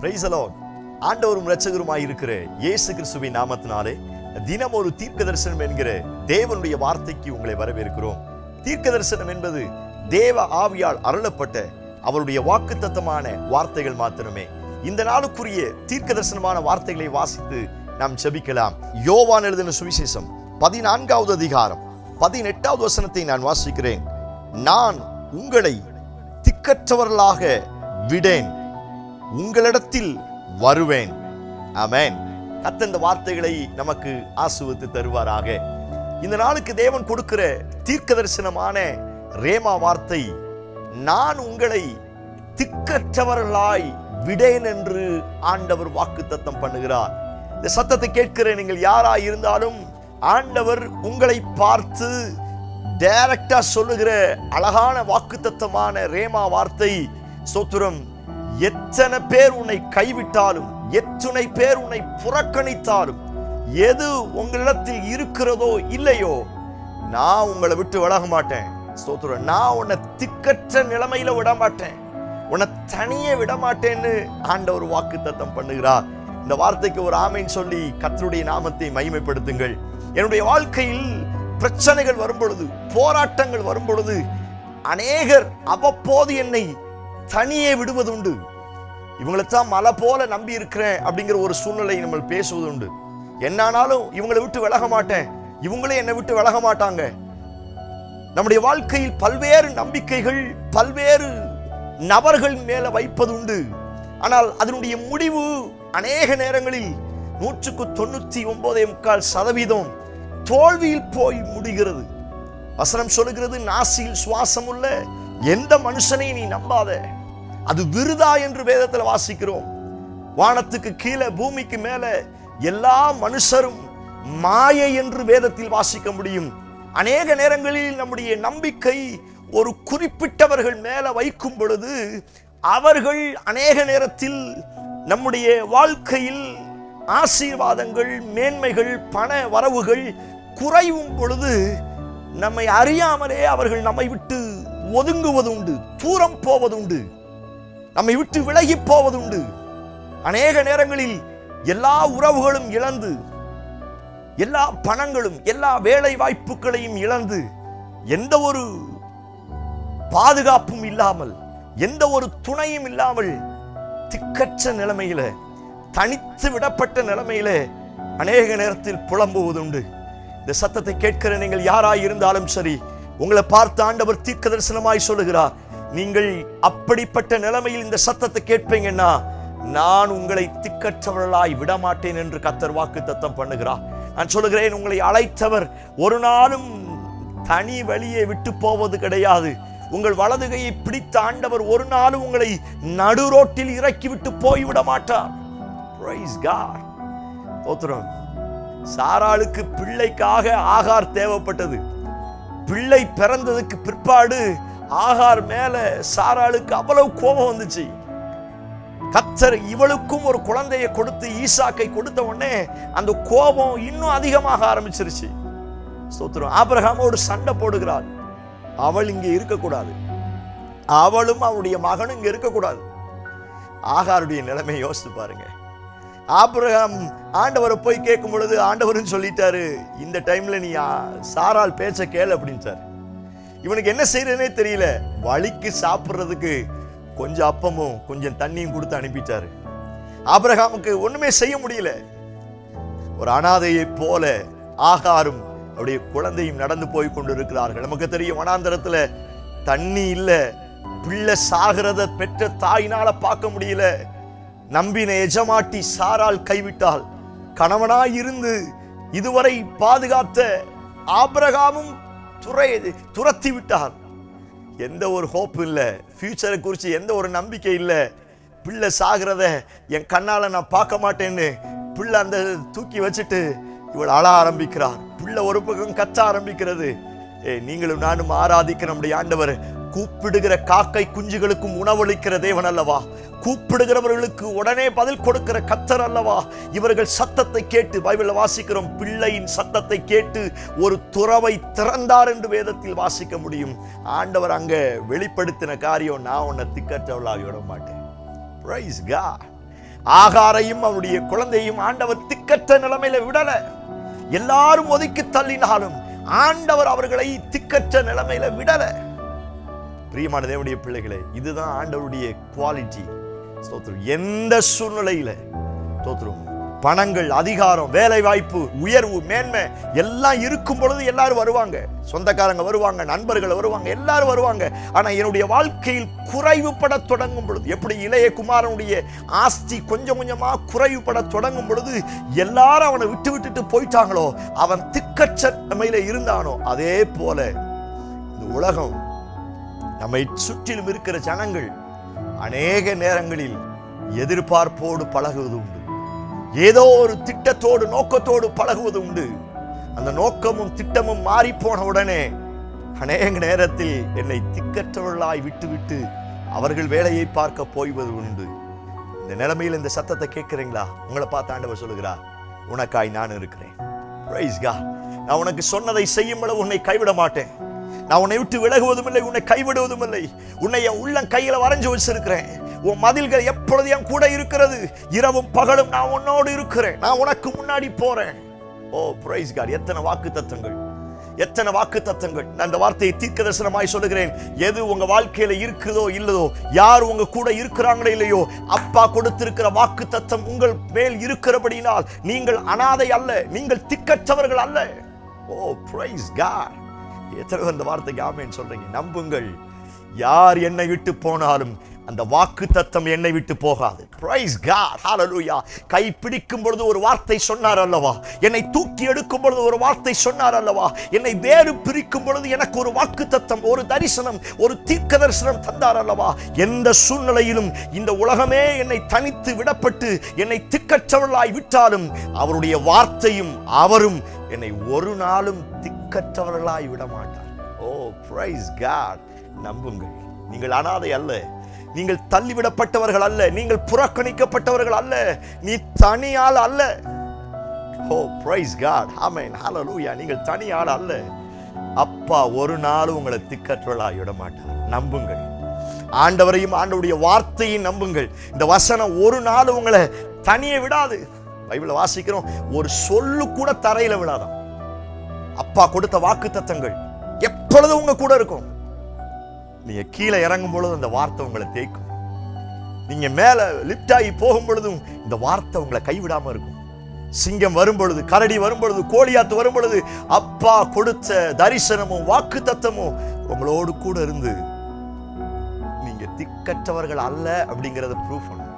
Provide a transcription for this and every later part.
Price the Lord. ஆண்டவரும் இரட்சகருமாய் இருக்கிற இயேசு கிறிஸ்துவின் நாமத்தினாலே தினம் ஒரு தீர்க்க தரிசனம் என்கிற தேவனுடைய வார்த்தைக்கு உங்களை வரவேற்கிறோம். தீர்க்க தரிசனம் என்பது தேவ ஆவியால் அருளப்பட்ட அவருடைய வாக்குத்தத்தமான வார்த்தைகள் மாத்திரமே. இந்த நாளுக்குரிய தீர்க்க தரிசனமான வார்த்தைகளை வாசித்து நாம் ஜெபிக்கலாம். யோவான் எழுதின சுவிசேஷம் 14வது அதிகாரம் 18வது வசனத்தை நான் வாசிக்கிறேன். நான் உங்களை திக்கற்றவர்களாக விடேன், உங்களிடத்தில் வருவேன். ஆமென். கர்த்தர் இந்த வார்த்தைகளை நமக்கு ஆசீர்வதித்து தருவாராக. இந்த நாளுக்கு தேவன் கொடுக்கிற தீர்க்க தரிசனமான ரேமா வார்த்தை, நான் உங்களை திக்கற்றவர்களாய் விடேன் என்று ஆண்டவர் வாக்குத்தத்தம் பண்ணுகிறார். இந்த சத்தத்தை கேட்கிற நீங்கள் யாராய் இருந்தாலும் ஆண்டவர் உங்களை பார்த்து டைரக்டா சொல்லுகிற அழகான வாக்குத்தத்தமான ரேமா வார்த்தை. ஸ்தோத்திரம். எத்தனை பேர் உன்னை கைவிட்டாலும், எத்தனை பேர் உன்னை புறக்கணித்தாலும், எது உங்களிடத்தில் இருக்கிறதோ இல்லையோ, நான் உங்களை விட்டு விலக மாட்டேன். ஸ்தோத்திரம். நான் உன்னை திக்கற்ற நிலைமையில விட மாட்டேன், உன்னை தனியே விட மாட்டேன்னு ஆண்டவர் வாக்குத்தத்தம் பண்ணுகிறார். இந்த வார்த்தைக்கு ஒரு ஆமென் சொல்லி கர்த்தருடைய நாமத்தை மகிமைப்படுத்துங்கள். என்னுடைய வாழ்க்கையில் பிரச்சனைகள் வரும் பொழுது, போராட்டங்கள் வரும் பொழுது அநேகர் அவ்வப்போது என்னை தனியே விடுவது உண்டு. இவங்களைத்தான் மலை போல நம்பி இருக்கிறேன் அப்படிங்கிற ஒரு சூழ்நிலை நம்ம பேசுவது உண்டு. என்னானாலும் இவங்களை விட்டு விலக மாட்டேன், இவங்களே என்னை விட்டு விலக மாட்டாங்க. நம்முடைய வாழ்க்கையில் பல்வேறு நம்பிக்கைகள் பல்வேறு நபர்கள் மேல வைப்பது உண்டு. ஆனால் அதனுடைய முடிவு அநேக நேரங்களில் 99.9% தோல்வியில் போய் முடிகிறது. வசனம் சொல்லுகிறது, நாசியில் சுவாசம் உள்ள எந்த மனுஷனை நீ நம்பாத, அது விருதா என்று வேதத்தில் வாசிக்கிறோம். வானத்துக்கு கீழே பூமிக்கு மேல எல்லா மனுஷரும் மாயை என்று வேதத்தில் வாசிக்க முடியும். அநேக நேரங்களில் நம்முடைய நம்பிக்கை ஒரு குறிப்பிட்டவர்கள் மேல வைக்கும் பொழுது அவர்கள் அநேக நேரத்தில் நம்முடைய வாழ்க்கையில் ஆசீர்வாதங்கள், மேன்மைகள், பண வரவுகள் குறையும் பொழுது நம்மை அறியாமலே அவர்கள் நம்மை விட்டு ஒதுங்குவது உண்டு, தூரம் போவது உண்டு, நம்மை விட்டு விலகி போவது உண்டு. அநேக நேரங்களில் எல்லா உறவுகளும் இழந்து, எல்லா பணங்களும், எல்லா வேலை வாய்ப்புகளையும் இழந்து, எந்த ஒரு பாதுகாப்பும் இல்லாமல், எந்த ஒரு துணையும் இல்லாமல், திக்கற்ற நிலைமையில, தனித்து விடப்பட்ட நிலைமையில அநேக நேரத்தில் புலம்புவது உண்டு. இந்த சத்தத்தை கேட்கிற நீங்கள் யாராய் இருந்தாலும் சரி, உங்களை பார்த்து ஆண்டவர் தீர்க்க தரிசனமாய் சொல்லுகிறார், நீங்கள் அப்படிப்பட்ட நிலைமையில் இந்த சத்தத்தை கேட்பீங்கன்னா, நான் உங்களை திக்கற்றவர்களாய் விடமாட்டேன் என்று கர்த்தர் வாக்குத்தத்தம் பண்ணுகிறார். நான் சொல்லுகிறேன், உங்களை அழைத்தவர் ஒரு நாளும் தனி வழியை விட்டு போவது கிடையாது. உங்கள் வலதுகையை பிடித்த ஆண்டவர் ஒரு நாளும் உங்களை நடு ரோட்டில் இறக்கி விட்டு போய்விட மாட்டார். Praise God. ஸ்தோத்திரம். சாராளுக்கு பிள்ளைக்காக ஆகார் தேவைப்பட்டது. பிள்ளை பிறந்ததுக்கு பிற்பாடு ஆகார் மேல சாராளுக்கு அவ்வளவு கோபம் வந்துச்சு. கர்த்தர் இவளுக்கும் ஒரு குழந்தையை கொடுத்து ஈசாக்கை கொடுத்த உடனே அந்த கோபம் இன்னும் அதிகமாக ஆரம்பிச்சிருச்சு. ஸ்தோத்திரம். ஆபிரகாமோடு சண்டை போடுகிறாள். அவள் இங்கே இருக்கக்கூடாது, அவளும் அவளுடைய மகனும் இங்க இருக்கக்கூடாது. ஆகாருடைய நிலைமை யோசித்து பாருங்க. ஆபிரகாம் ஆண்டவரை போய் கேட்கும் பொழுது ஆண்டவரும் சொல்லிட்டாரு, இந்த டைம்ல நீ சாராள் பேச்ச கேளு அப்படின்ட்டார். இவனுக்கு என்ன செய்யறதுனே தெரியல. வழிக்கு சாப்பிட்றதுக்கு கொஞ்சம் அப்பமும் கொஞ்சம் தண்ணியும் கொடுத்து அனுப்பிட்டாரு. ஆபிரகாமுக்கு ஒண்ணுமே செய்ய முடியல. ஒரு அனாதையை போல ஆகாரும் அவருடைய குழந்தையும் நடந்து போய் கொண்டு இருக்கிறார்கள். நமக்கு தெரியும், வனாந்தரத்துல தண்ணி இல்ல, பிள்ளை சாகிறத பெற்ற தாயினால பார்க்க முடியல. நம்பின எஜமாட்டி சாராள் கைவிட்டால், கணவனாய் இருந்து இதுவரை பாதுகாத்த ஆபிரகாமும் துரத்தி விட்டார். எந்த ஒரு ஹோப் இல்ல, ஃபியூச்சரை குறித்து எந்த ஒரு நம்பிக்கை இல்ல. பிள்ளை சாகிறத என் கண்ணால நான் பார்க்க மாட்டேன்னு பிள்ளை அந்த தூக்கி வச்சுட்டு இவள் அழ ஆரம்பிக்கிறார். பிள்ளை ஒரு பக்கம் கத்த ஆரம்பிக்கிறது. நீங்களும் நானும் ஆராதிக்கிற நம்முடைய ஆண்டவர் கூப்பிடுகிற காக்கை குஞ்சுகளுக்கும் உணவளிக்கிற தேவன் அல்லவா? கூப்பிடுகிறவர்களுக்கு உடனே பதில் கொடுக்கிற கர்த்தர் அல்லவா? இவர்கள் சத்தத்தை கேட்டு, பைபிள்ல வாசிக்கிறோம், பிள்ளையின் சத்தத்தை கேட்டு ஒரு துறவை திறந்தார் என்று வேதத்தில் வாசிக்க முடியும். ஆண்டவர் அங்க வெளிப்படுத்தின காரியம், நான் உன்னை திக்கற்றவளாகி விட மாட்டேன். Praise God. ஆகாரையும் அவருடைய குழந்தையும் ஆண்டவர் திக்கற்ற நிலைமையில விடல. எல்லாரும் ஒதுக்கி தள்ளினாலும் ஆண்டவர் அவர்களை திக்கற்ற நிலைமையில விடல. பிரியமான தேவனுடைய பிள்ளைகளே, இதுதான் ஆண்டவருடைய குவாலிட்டி. ஸ்தோத்திரம். எந்த சூழ்நிலையில ஸ்தோத்திரம், பணங்கள், அதிகாரம், வேலை வாய்ப்பு, உயர்வு, மேன்மை எல்லாம் இருக்கும் பொழுது எல்லாரும் வருவாங்க. சொந்தக்காரங்க வருவாங்க, நண்பர்கள் வருவாங்க, எல்லாரும் வருவாங்க. ஆனா என்னுடைய வாழ்க்கையில் குறைவுபட தொடங்கும் பொழுது, எப்படி இளைய குமாரனுடைய ஆஸ்தி கொஞ்சம் கொஞ்சமா குறைவுபட தொடங்கும் பொழுது எல்லாரும் அவனை விட்டு விட்டுட்டு போயிட்டாங்களோ, அவன் திக்கற்ற நிலைமையில இருந்தானோ, அதே போல இந்த உலகம், நம்மை சுற்றிலும் இருக்கிற ஜனங்கள் அநேக நேரங்களில் எதிர்பார்ப்போடு பழகுவது உண்டு. ஏதோ ஒரு திட்டத்தோடு, நோக்கத்தோடு பழகுவது உண்டு. அந்த நோக்கமும் திட்டமும் மாறி போன உடனே அநேக நேரத்தில் என்னை திக்கற்றவர்களாய் விட்டுவிட்டு அவர்கள் வேலையை பார்க்க போய்வது உண்டு. இந்த நிலைமையில் இந்த சத்தத்தை கேட்கிறீங்களா? உங்களை பார்த்து ஆண்டவர் சொல்லுகிறார், உனக்காய் நான் இருக்கிறேன். Praise God. நான் உனக்கு சொன்னதை செய்யும் அளவு உன்னை கைவிட மாட்டேன். நான் உன்னை விட்டு விலகுவதும் இல்லை, உன்னை கைவிடுவதும் இல்லை. உன்னை என் உள்ளம் கையில வரைஞ்சு வச்சிருக்கிறேன். உன் மதில்கள் எப்பொழுது என் கூட இருக்கிறது. இரவும் பகலும் நான் உன்னோடு இருக்கிறேன். நான் உனக்கு முன்னாடி போறேன். ஓ பிரைஸ் காட். எத்தனை வாக்கு தத்தங்கள், எத்தனை வாக்கு தத்தங்கள். நான் அந்த வார்த்தையை தீர்க்க தரிசனமாய் சொல்லுகிறேன். எது உங்க வாழ்க்கையில இருக்குதோ இல்லதோ, யார் உங்க கூட இருக்கிறாங்களோ இல்லையோ, அப்பா கொடுத்திருக்கிற வாக்கு தத்தம் உங்கள் மேல் இருக்கிறபடினால் நீங்கள் அனாதை அல்ல, நீங்கள் திக்கற்றவர்கள் அல்ல. ஓ பிரைஸ் காட். எத்தனை அந்த வார்த்தைக்கு ஆமென் சொல்றீங்க? நம்புங்கள். யார் என்னை விட்டு போனாலும் அந்த வாக்கு தத்தம் என்னை விட்டு போகாது. Price God. ஹல்லேலூயா. கை பிடிக்கும் பொழுது ஒரு வார்த்தை சொன்னார் அல்லவா? என்னை தூக்கி எடுக்கும் பொழுது ஒரு வார்த்தை சொன்னார் அல்லவா? என்னை வேறு பிரிக்கும் பொழுது எனக்கு ஒரு வாக்கு தத்தம், ஒரு தரிசனம், ஒரு தீர்க்க தரிசனம் தந்தார் அல்லவா? எந்த சூழ்நிலையிலும் இந்த உலகமே என்னை தனித்து விடப்பட்டு என்னை திக்கற்றவர்களாய் விட்டாலும் அவருடைய வார்த்தையும் அவரும் என்னை ஒரு நாளும் திக்கற்றவர்களாய் விட மாட்டார். ஓ பிரைஸ் காட். நம்புங்கள். நீங்கள் அனாதை அல்ல, நீங்கள் தள்ளிவிடப்பட்டவர்கள் அல்ல, நீங்கள் புறக்கணிக்கப்பட்டவர்கள் அல்ல, நீ தனியாள் அல்ல. ஓ பிரைஸ் காட். ஆமென். ஹல்லேலூயா. நீங்கள் தனியாள் அல்ல. அப்பா ஒரு நாள் உங்களை திக்கற்றவர்களாய் விட மாட்டார். நம்புங்கள். ஆண்டவரையும் ஆண்டவருடைய வார்த்தையும் நம்புங்கள். இந்த வசனம் ஒரு நாள் உங்களை தனியே விடாது. பைபிளை வாசிக்கிறோம், ஒரு சொல்லு கூட தரையில விடாதான். அப்பா கொடுத்த வாக்கு தத்தங்கள் எப்பொழுதும் உங்க கூட இருக்கும். நீங்க கீழே இறங்கும் பொழுது அந்த வார்த்தை உங்களை தேய்க்கும். நீங்க மேல லிப்ட் ஆகி போகும் பொழுதும் இந்த வார்த்தை உங்களை கைவிடாம இருக்கும். சிங்கம் வரும் பொழுது, கரடி வரும் பொழுது, கோலியாத்து வரும் பொழுது அப்பா கொடுத்த தரிசனமும் வாக்கு தத்தமும் உங்களோடு கூட இருந்து நீங்க திக்கற்றவர்கள் அல்ல அப்படிங்கறத ப்ரூவ் பண்ணும்.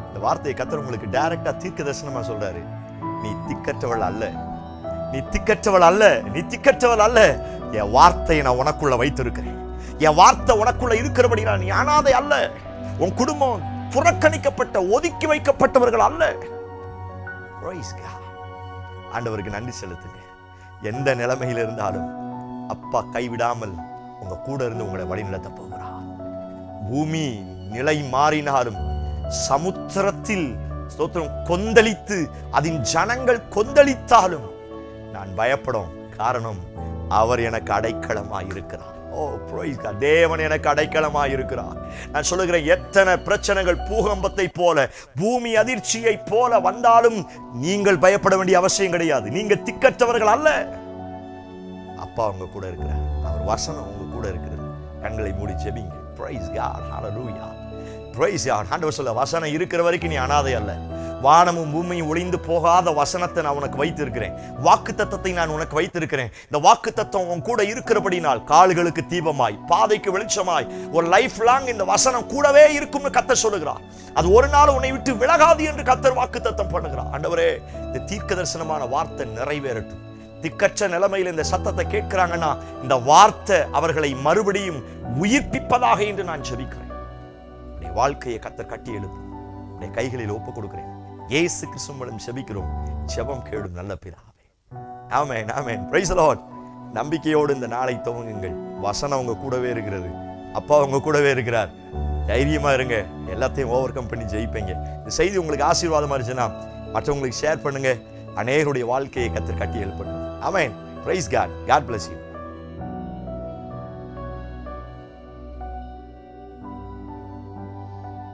இந்த வார்த்தையை கர்த்தர் உங்களுக்கு டைரக்டா தீர்க்க தரிசனமா சொல்றாரு. நீ திக்கற்றவள் அல்ல, நீ திக்கற்றவள் அல்ல, நீ திக்கற்றவள் அல்ல. என் வார்த்தையை நான் உனக்குள்ள வைத்திருக்கிறேன். என் வார்த்தை உனக்குள்ள இருக்கிறபடினா நீ அனாதை அல்ல. உன் குடும்பம் புறக்கணிக்கப்பட்ட, ஒதுக்கி வைக்கப்பட்டவர்கள் அல்ல. ஆண்டவருக்கு நன்றி செலுத்துங்க. எந்த நிலைமையில் இருந்தாலும் அப்பா கைவிடாமல் உங்க கூட இருந்து உங்களை வழிநடத்த போகிறார். பூமி நிலை மாறினாலும், சமுத்திரத்தில் ஸ்தோத்திரம் கொந்தளித்து அதன் ஜனங்கள் கொந்தளித்தாலும் நான் பயப்படும். காரணம், அவர் எனக்கு அடைக்கலமாய் இருக்கிறார். ஓ பிரைஸ் காட். தேவன் எனக்கு அடைக்கலமாய் இருக்கிறார். நான் சொல்லுகிறேன், எத்தனை பிரச்சனைகள் பூகம்பத்தை போல, பூமி அதிர்ச்சியை போல வந்தாலும் நீங்கள் பயப்பட வேண்டிய அவசியம் கிடையாது. நீங்க திக்கற்றவர்கள் அல்ல. அப்பா உங்க கூட இருக்கிறார். அவர் வசனம் உங்க கூட இருக்கிறது. கண்களை மூடி ஜெபிங்க. Praise God. Hallelujah. Praise God. ஆண்டவர் சொல்ல, வசனம் இருக்கிற வரைக்கும் நீ அனாதை அல்ல. வானமும் பூமியும் ஒளிந்து போகாத வசனத்தை நான் உனக்கு வைத்திருக்கிறேன். வாக்கு தத்தத்தை நான் உனக்கு வைத்திருக்கிறேன். இந்த வாக்கு தத்தம் உன் கூட இருக்கிறபடினால் கால்களுக்கு தீபமாய், பாதைக்கு வெளிச்சமாய், ஒரு லைஃப் லாங் இந்த வசனம் கூடவே இருக்கும்னு கர்த்தர் சொல்லுகிறார். அது ஒரு நாள் உன்னை விட்டு விலகாது என்று கர்த்தர் வாக்கு தத்தம் பண்ணுகிறார். ஆண்டவரே, இந்த தீர்க்க தரிசனமான வார்த்தை நிறைவேறட்டும். திக்கற்ற நிலைமையில் இந்த சத்தத்தை கேட்கிறாங்கன்னா இந்த வார்த்தை அவர்களை மறுபடியும் உயிர்ப்பிப்பதாக என்று நான் ஜெபிக்கிறேன். வாழ்க்கையை கர்த்தர் கட்டி எழுப்பும். கைகளில் ஒப்பு கொடுக்கிறேன். இயேசு கிறிஸ்து மூலம் ஜெபிக்கிறோம். ஜெபம் கேளும் நல்ல பிதாவே. Amen. Amen. Praise the Lord. நம்பிக்கையோடு இந்த நாளை துவங்குங்கள். வசனம் உங்க கூடவே இருக்கிறது. அப்பா உங்க கூடவே இருக்கிறார். தைரியமா இருங்க. எல்லாத்தையும் ஓவர் கம் பண்ணி ஜெயிப்பீங்க. இந்த செய்தி உங்களுக்கு ஆசீர்வாதமா இருந்துச்சுன்னா மற்றவங்களுக்கு ஷேர் பண்ணுங்க. அநேகருடைய வாழ்க்கையை கர்த்தர் கட்டி எழுப்பட்டும். Amen. Praise God. God bless you.